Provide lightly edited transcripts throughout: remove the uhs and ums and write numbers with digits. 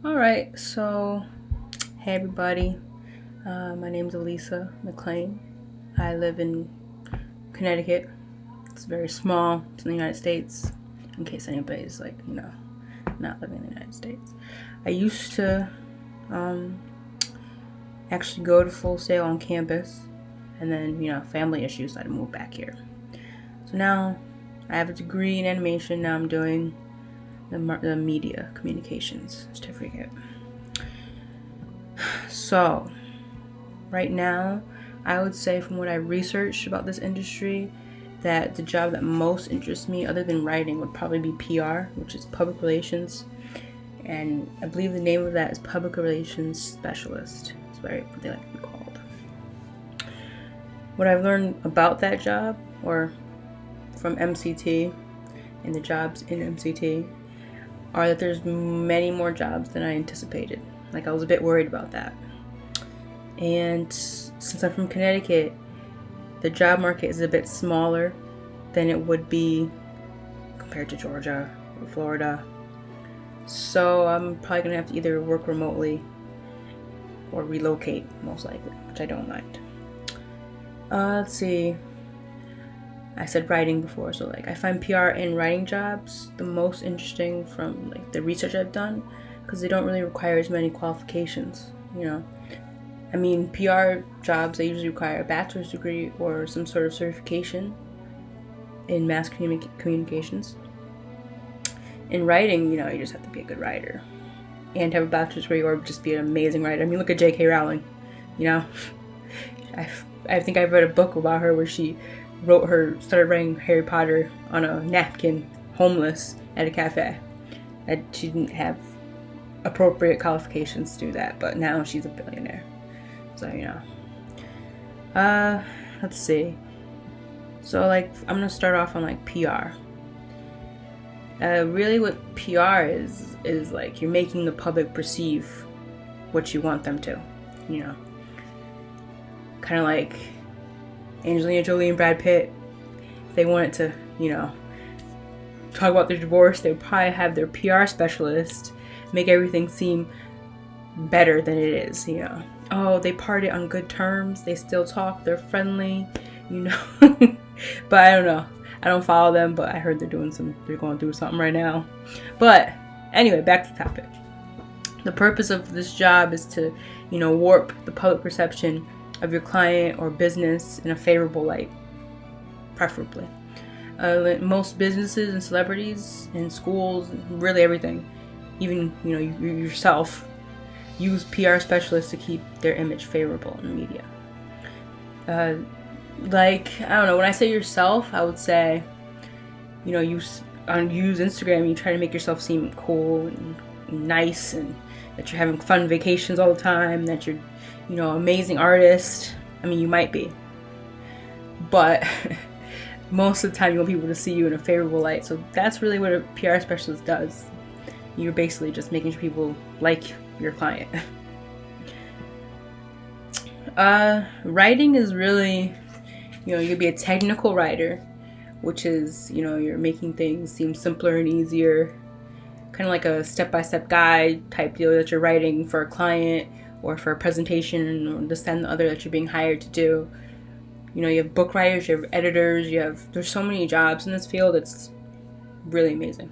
Alright, so hey everybody, my name's Elisa McLean. I live in Connecticut. It's very small. It's in the United States, in case anybody's not living in the United States. I used to actually go to Full Sail on campus, and then, family issues, so I had to move back here. So now I have a degree in animation. Now I'm doing the media communications certificate. So right now, I would say from what I researched about this industry, that the job that most interests me other than writing would probably be PR, which is public relations, and I believe the name of that is public relations specialist. That's what they like to be called. What I've learned about that job, or from MCT and the jobs in MCT, are that there's many more jobs than I anticipated. Like, I was a bit worried about that. And since I'm from Connecticut, the job market is a bit smaller than it would be compared to Georgia or Florida. So I'm probably gonna have to either work remotely or relocate, most likely, which I don't mind. Let's see. I said writing before, so I find PR and writing jobs the most interesting from the research I've done, because they don't really require as many qualifications. I mean, PR jobs, they usually require a bachelor's degree or some sort of certification in mass communications. In writing, you just have to be a good writer and have a bachelor's degree or just be an amazing writer. I mean, look at J.K. Rowling. I think I've read a book about her where she started writing Harry Potter on a napkin, homeless, at a cafe. That she didn't have appropriate qualifications to do that, but now she's a billionaire. So, let's see. So, I'm gonna start off on PR. Really what PR is you're making the public perceive what you want them to, kind of like Angelina Jolie and Brad Pitt. If they wanted to, talk about their divorce, they would probably have their PR specialist make everything seem better than it is, Oh, they parted on good terms, they still talk, they're friendly, But I don't know. I don't follow them, but I heard they're going through something right now. But anyway, back to the topic. The purpose of this job is to, warp the public perception of your client or business in a favorable light, preferably. Most businesses and celebrities and schools, really everything, even you yourself, use PR specialists to keep their image favorable in the media. I don't know, when I say yourself, I would say, use Instagram, you try to make yourself seem cool and nice, and that you're having fun vacations all the time, that you're, amazing artist. I mean, you might be, but most of the time you want people to see you in a favorable light. So that's really what a PR specialist does. You're basically just making sure people like your client. Writing is really, you could be a technical writer, which is, you're making things seem simpler and easier, kind of like a step-by-step guide type deal that you're writing for a client or for a presentation or to send the other that you're being hired to do. You have book writers, you have editors, there's so many jobs in this field. It's really amazing.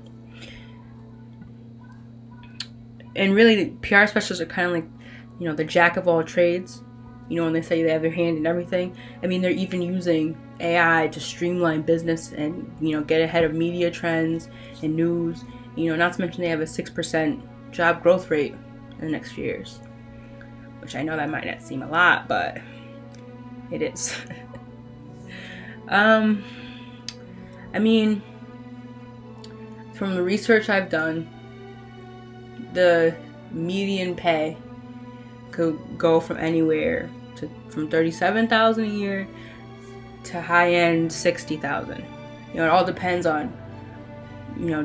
And really, PR specialists are kind of like, the jack of all trades. When they say they have their hand in everything. I mean, they're even using AI to streamline business and, get ahead of media trends and news. Not to mention they have a 6% job growth rate in the next few years. Which I know that might not seem a lot, but it is. I mean, from the research I've done, the median pay could go from anywhere from $37,000 a year to high-end $60,000. It all depends on,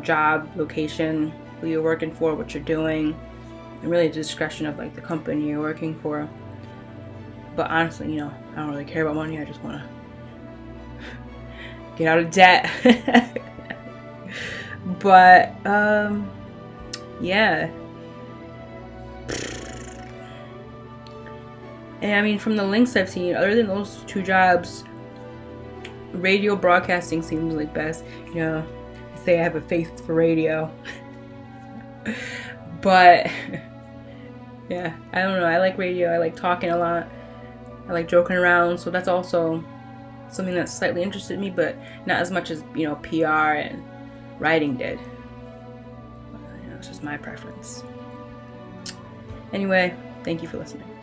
job, location, who you're working for, what you're doing, and really the discretion of the company you're working for. But honestly, I don't really care about money. I just want to get out of debt. But yeah, And I mean, from the links I've seen, other than those two jobs, radio broadcasting seems like best. You know, I say I have a face for radio. But yeah, I don't know. I like radio. I like talking a lot. I like joking around. So that's also something that slightly interested me, but not as much as, you know, PR and writing did. You know, it's just my preference. Anyway, thank you for listening.